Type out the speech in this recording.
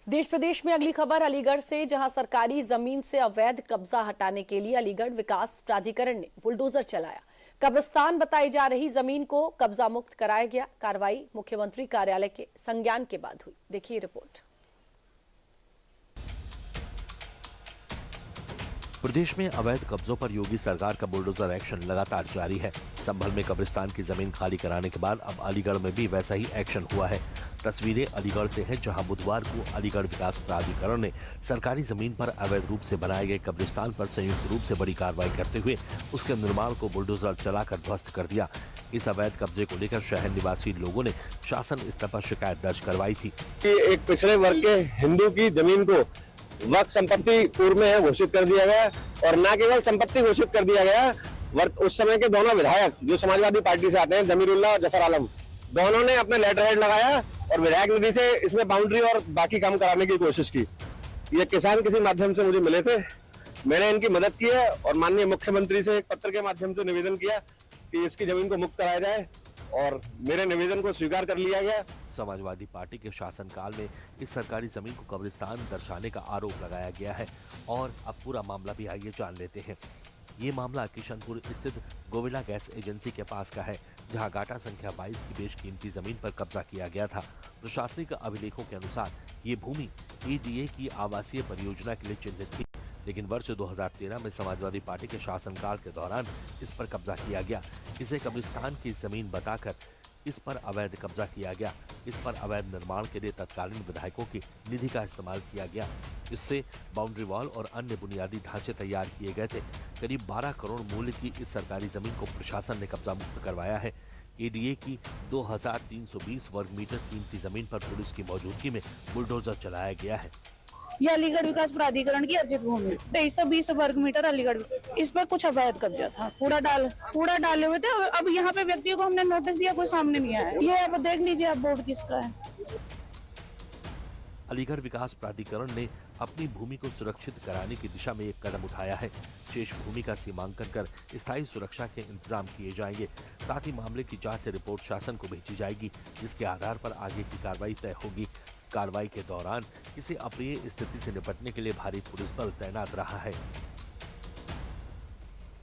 देश प्रदेश में अगली खबर अलीगढ़ से, जहां सरकारी जमीन से अवैध कब्जा हटाने के लिए अलीगढ़ विकास प्राधिकरण ने बुलडोजर चलाया। कब्रिस्तान बताई जा रही जमीन को कब्जा मुक्त कराया गया। कार्रवाई मुख्यमंत्री कार्यालय के संज्ञान के बाद हुई। देखिए रिपोर्ट। प्रदेश में अवैध कब्जों पर योगी सरकार का बुलडोजर एक्शन लगातार जारी है। संभल में कब्रिस्तान की जमीन खाली कराने के बाद अब अलीगढ़ में भी वैसा ही एक्शन हुआ है। तस्वीरें अलीगढ़ से हैं, जहां बुधवार को अलीगढ़ विकास प्राधिकरण ने सरकारी जमीन पर अवैध रूप से बनाए गए कब्रिस्तान पर संयुक्त रूप से बड़ी कार्रवाई करते हुए उसके निर्माण को बुलडोजर चलाकर ध्वस्त कर दिया। इस अवैध कब्जे को लेकर शहर निवासी लोगों ने शासन स्तर पर शिकायत दर्ज करवाई थी। एक पिछड़े वर्ग के हिंदू की जमीन को वक्त संपत्ति पूर्व में घोषित कर दिया गया और न केवल संपत्ति घोषित कर दिया गया, उस समय के दोनों विधायक जो समाजवादी पार्टी से आते हैं, जमीरुल्लाह और जफर आलम, दोनों ने अपने लेटर हेड लगाया और विधायक निधि से इसमें बाउंड्री और बाकी काम कराने की कोशिश की। ये किसान किसी माध्यम से मुझे मिले थे, मैंने इनकी मदद की है और माननीय मुख्यमंत्री से एक पत्र के माध्यम से निवेदन किया कि इसकी जमीन को मुक्त कराया जाए और मेरे निवेदन को स्वीकार कर लिया गया। समाजवादी पार्टी के शासनकाल में इस सरकारी जमीन को कब्रिस्तान दर्शाने का आरोप लगाया गया है और अब पूरा मामला भी आइए जान लेते हैं। ये मामला किशनपुर स्थित गोविला गैस एजेंसी के पास का है, जहां गाटा संख्या 22 की बेशकीमती जमीन पर कब्जा किया गया था। प्रशासनिक अभिलेखों के अनुसार ये भूमि EDA की आवासीय परियोजना के लिए चिन्हित थी, लेकिन वर्ष 2013 में समाजवादी पार्टी के शासनकाल के दौरान इस पर कब्जा किया गया। इसे कब्रिस्तान की जमीन बताकर इस पर अवैध कब्जा किया गया। इस पर अवैध निर्माण के लिए तत्कालीन विधायकों की निधि का इस्तेमाल किया गया। इससे बाउंड्री वॉल और अन्य बुनियादी ढांचे तैयार किए गए थे। करीब 12 करोड़ मूल्य की इस सरकारी जमीन को प्रशासन ने कब्जा मुक्त करवाया है। EDA की 2320 वर्ग मीटर कीमती जमीन पर पुलिस की मौजूदगी में बुलडोजर चलाया गया है। ये अलीगढ़ विकास प्राधिकरण की अर्जित भूमि 2320 वर्ग मीटर अलीगढ़, इस पर कुछ अवैध कब्जा था, कूड़ा डाले हुए थे। अब यहाँ पे व्यक्तियों को हमने नोटिस दिया, कोई सामने नहीं आया। ये अब देख लीजिए आप बोर्ड किसका है। अलीगढ़ विकास प्राधिकरण ने अपनी भूमि को सुरक्षित कराने की दिशा में एक कदम उठाया है। शेष भूमि का सीमांकन कर स्थायी सुरक्षा के इंतजाम किए जाएंगे। साथ ही मामले की जांच रिपोर्ट शासन को भेजी जाएगी, जिसके आधार पर आगे की कार्रवाई तय होगी। कार्रवाई के दौरान किसी अप्रिय स्थिति से निपटने के लिए भारी पुलिस बल तैनात रहा है।